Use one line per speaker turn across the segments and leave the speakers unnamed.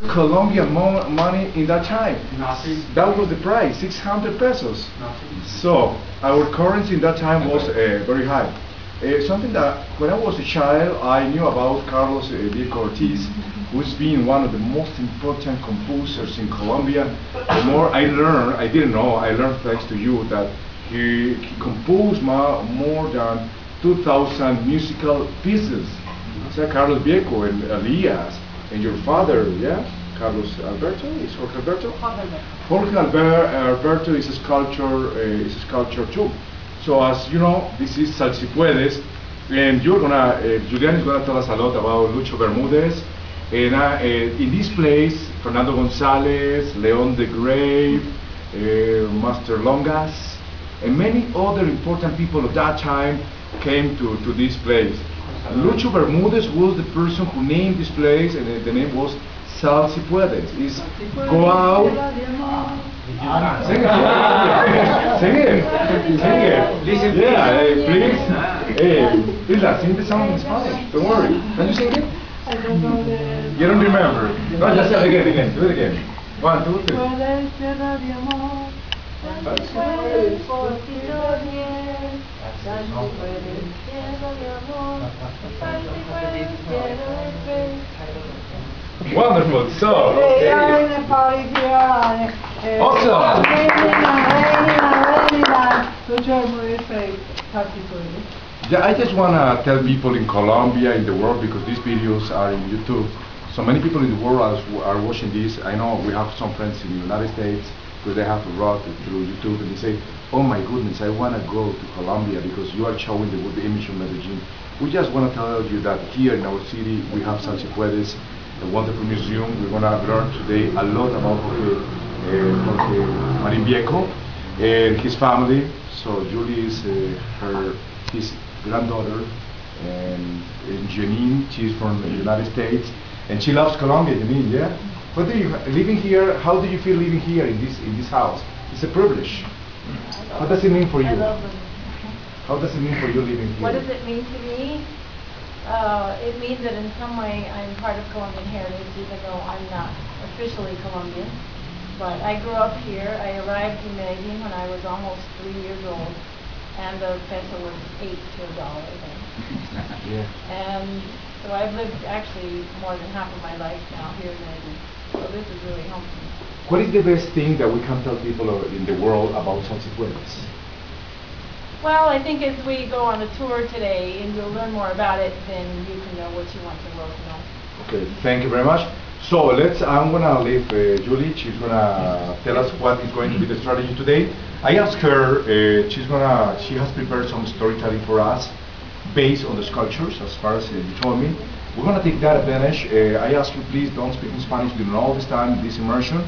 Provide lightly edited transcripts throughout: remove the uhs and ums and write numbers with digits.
Colombian money in that time.
Nothing.
That was the price, 600 pesos.
Nothing.
So our currency in that time was very high. Something that when I was a child, I knew about Carlos Vieco Ortiz, who's been one of the most important composers in Colombia. The more I learned, I didn't know, I learned thanks to you that he composed more than 2,000 musical pieces. So Carlos Vieco and Elias and your father, yeah? Carlos Alberto, is Jorge Alberto? Jorge Alberto is a sculpture too. So as you know, this is Salsipuedes, and you're gonna, Juliana is gonna tell us a lot about Lucho Bermudez, and in this place, Fernando Gonzalez, Leon the Grave, Master Longas, and many other important people of that time came to this place. Lucho Bermudez was the person who named this place, and the name was Salsipuedes. Is go out. Sing it. Sing it. Sing it.
Listen,
yeah, please. Isla, sing the song in Spanish. Don't worry. Can you sing it?
I don't know the...
You don't remember. No, just say it again. Do it again. 1, 2, 3. Wonderful. So,
They are in a party here.
Awesome. Yeah, I just want to tell people in Colombia, in the world, because these videos are in YouTube. So many people in the world are watching this. I know we have some friends in the United States because they have to route it through YouTube and they say, oh my goodness, I want to go to Colombia because you are showing the good image of Medellin. We just want to tell you that here in our city we have Salsipuedes, a wonderful museum. We're going to learn today a lot about Jorge Marin Vieco and his family. So Julie is his granddaughter, and Janine, she's from the United States, and she loves Colombia. Janine, yeah. What do you living here? How do you feel living here in this house? It's a privilege. What does it mean for you?
I love them.
How does it mean for you living here?
What does it mean to me? It means that in some way I'm part of Colombian heritage, even though I'm not officially Colombian. But I grew up here. I arrived in Medellin when I was almost 3 years old, and the peso was 8 to $1 then.
Yeah.
And so I've lived actually more than half of my life now here in Medellin. So this is really home to me.
What is the best thing that we can tell people in the world about Salsipuedes?
Well, I think as we go on the tour today and you'll learn more about it, then you can know what you want the world to know.
Okay, thank you very much. So I'm gonna leave Julie. She's gonna tell us what is going to be the strategy today. I asked her, she has prepared some storytelling for us based on the sculptures, as far as you told me. We're gonna take that advantage. I ask you, please don't speak in Spanish during all this time, this immersion.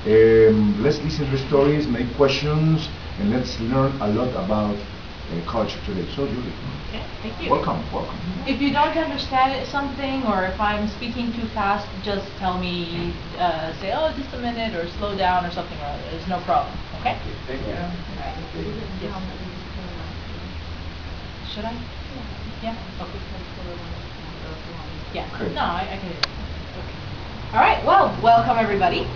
Let's listen to the stories, make questions, and let's learn a lot about culture today. So Julie,
okay, thank you.
welcome.
If you don't understand something, or if I'm speaking too fast, just tell me, say, oh, just a minute, or slow down, or something or other. There's no problem, okay?
Thank you.
Right. Yes. Should I? Yeah? Okay. Yeah.
Okay.
No, I can do it. Okay. All right, well, welcome everybody.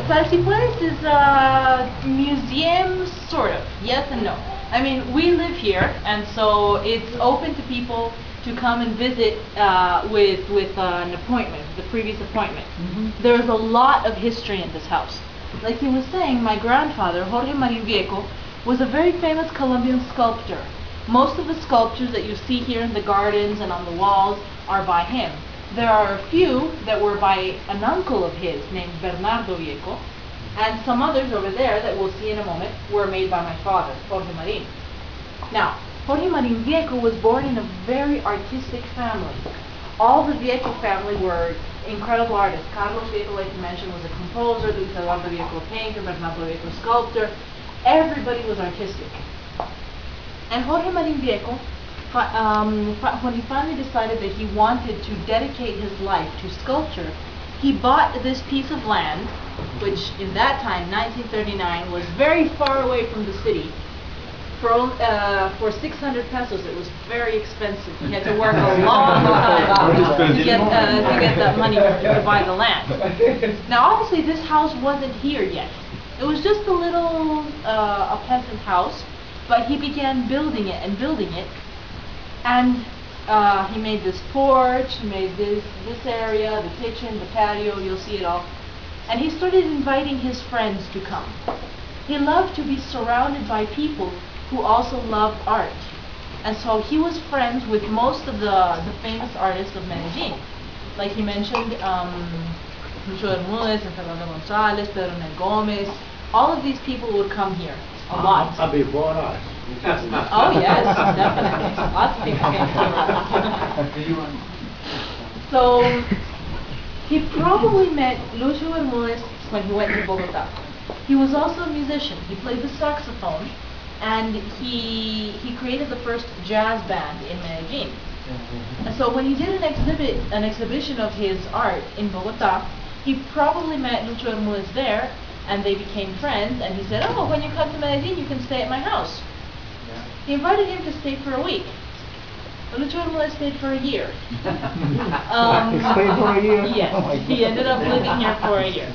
Salsipuedes is a museum, sort of, yes and no. I mean, we live here, and so it's open to people to come and visit with an appointment, the previous appointment. There's a lot of history in this house. Like he was saying, my grandfather, Jorge Marin Vieco, was a very famous Colombian sculptor. Most of the sculptures that you see here in the gardens and on the walls are by him. There are a few that were by an uncle of his named Bernardo Vieco, and some others over there that we'll see in a moment were made by my father, Jorge Marin. Now, Jorge Marin Vieco was born in a very artistic family. All the Vieco family were incredible artists. Carlos Vieco, like you mentioned, was a composer, Luis Eduardo Vieco, a painter, Bernardo Vieco, a sculptor. Everybody was artistic. And Jorge Marin Vieco, when he finally decided that he wanted to dedicate his life to sculpture, he bought this piece of land, which in that time, 1939, was very far away from the city. For 600 pesos, it was very expensive. You had to work a long time to get that money to buy the land. Now, obviously, this house wasn't here yet. It was just a little a peasant house, but he began building it and building it, and he made this porch, he made this area, the kitchen, the patio. You'll see it all, and he started inviting his friends to come. He loved to be surrounded by people who also loved art. And so he was friends with most of the famous artists of Medellin. Like he mentioned, Lucho Bermúdez, Fernando González, Pedro Nel Gómez. All of these people would come here a lot.
Before us.
Oh yes, definitely. Lots of people came here. So he probably met Lucho Bermúdez when he went to Bogota. He was also a musician. He played the saxophone, and he created the first jazz band in Medellin. And so when he did an exhibition of his art in Bogota, he probably met Lucho Bermúdez there, and they became friends. And he said, "Oh, when you come to Medellin, you can stay at my house."
Yeah.
He invited him to stay for a week. But Lucho Bermúdez stayed for a year.
He stayed for a year?
Yes,
Oh my
he
God.
ended up living here for a year.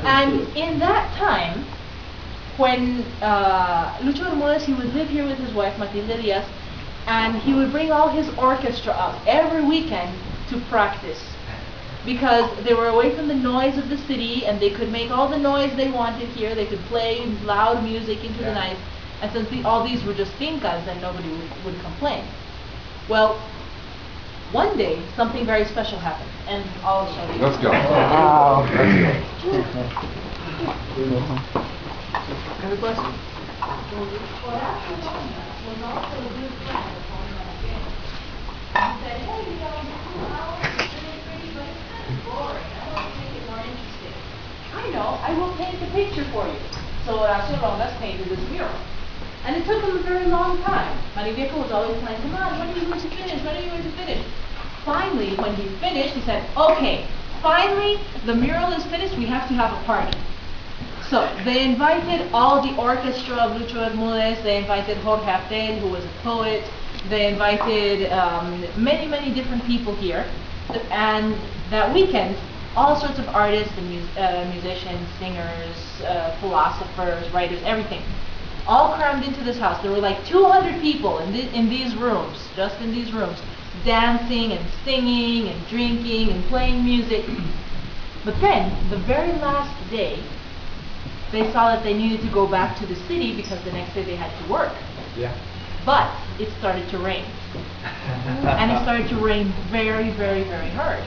And in that time, when Lucho Bermúdez, he would live here with his wife, Matilde Diaz, and he would bring all his orchestra up every weekend to practice. Because they were away from the noise of the city, and they could make all the noise they wanted here. They could play loud music into the night. And since all these were just fincas, then nobody would complain. Well, one day, something very special happened, and I'll show you.
Let's go.
Wow.
Have a question?
Well, actually, was also a good friend of Juliana. He said, "Hey, you know, this house is really pretty, but it's kind of boring. I want to make it more interesting." "I know, I will paint the picture for you." So Horacio Rodas painted this mural. And it took him a very long time. Marivieco was always saying, "Come on, when are you going to finish? When are you going to finish?" Finally, when he finished, he said, "Okay, finally, the mural is finished, we have to have a party." So they invited all the orchestra of Lucho Bermúdez, they invited Jorge Aptel, who was a poet, they invited many different people here. And that weekend, all sorts of artists and musicians, singers, philosophers, writers, everything, all crammed into this house. There were like 200 people in these rooms, just in these rooms, dancing and singing and drinking and playing music. But then, the very last day, they saw that they needed to go back to the city because the next day they had to work.
Yeah.
But it started to rain. And it started to rain very hard.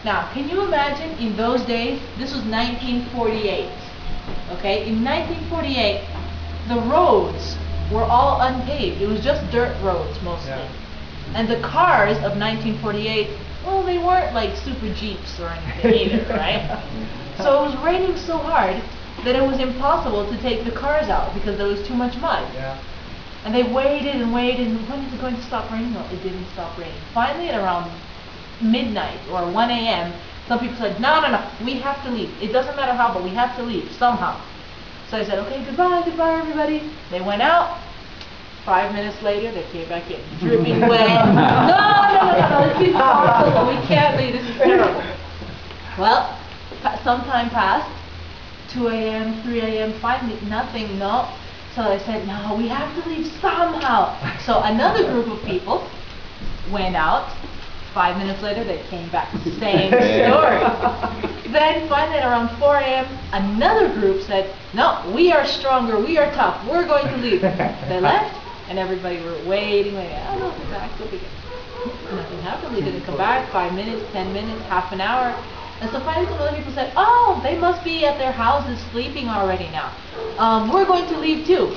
Now, can you imagine in those days, this was 1948, okay? In 1948, the roads were all unpaved. It was just dirt roads mostly.
Yeah.
And the cars of 1948, well, they weren't like super Jeeps or anything either, right? So it was raining so hard that it was impossible to take the cars out because there was too much mud.
Yeah.
And they waited and waited, and when is it going to stop raining? No, it didn't stop raining. Finally, at around midnight or 1 a.m., some people said, no, we have to leave. It doesn't matter how, but we have to leave somehow. So I said, okay, goodbye everybody. They went out. 5 minutes later, they came back in, dripping wet. No, this is impossible. We can't leave. This is terrible. Well, some time passed. 2 a.m., 3 a.m., finally, nothing, no. So I said, no, we have to leave somehow. So another group of people went out. 5 minutes later, they came back. Same story. Then finally, at around 4 a.m., another group said, no, we are stronger, we are tough, we're going to leave. They left, and everybody were waiting. Oh, no, they're back, they'll be good. Nothing happened. They didn't come back. 5 minutes, 10 minutes, half an hour. And so finally some other people said, oh, they must be at their houses sleeping already now. We're going to leave too.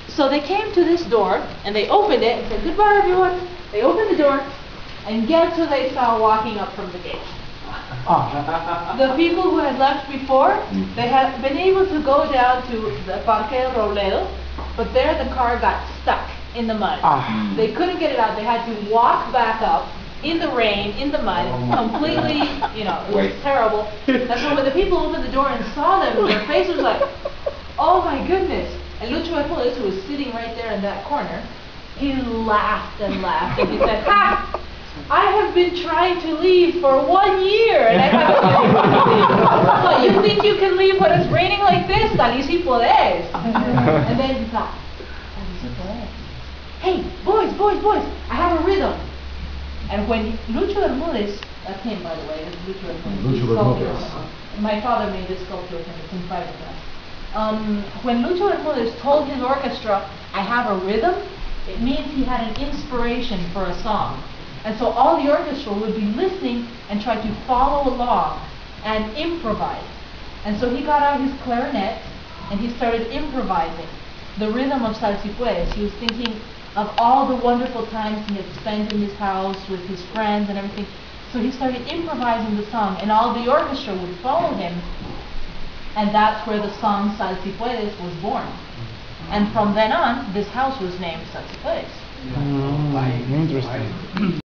So they came to this door, and they opened it and said, goodbye, everyone. They opened the door, and guess who they saw walking up from the gate? The people who had left before, they had been able to go down to the Parque del Robledo, but there the car got stuck in the mud. They couldn't get it out. They had to walk back up in the rain, in the mud, completely, it was terrible. And so when the people opened the door and saw them, their face was like, oh my goodness, And Lucho Bermudez, who was sitting right there in that corner, he laughed and laughed, and he said, "Ha! I have been trying to leave for 1 year, and I haven't been able to leave. What, you think you can leave when it's raining like this? Salsipuedes." And then he thought, "Salsipuedes. Hey, boys, I have a rhythm." And when Lucho Bermudez, that's him by the way, it's Lucho Bermudez.
Lucho
He's sculptor.
Bermudez.
My father made this sculpture with him, it's in private class. When Lucho Bermudez told his orchestra, "I have a rhythm," it means he had an inspiration for a song. And so all the orchestra would be listening and try to follow along and improvise. And so he got out his clarinet and he started improvising the rhythm of Salsipuedes. He was thinking of all the wonderful times he had spent in his house with his friends and everything. So he started improvising the song, and all the orchestra would follow him, and that's where the song Salsipuedes was born. And from then on, this house was named Salsipuedes.
Interesting.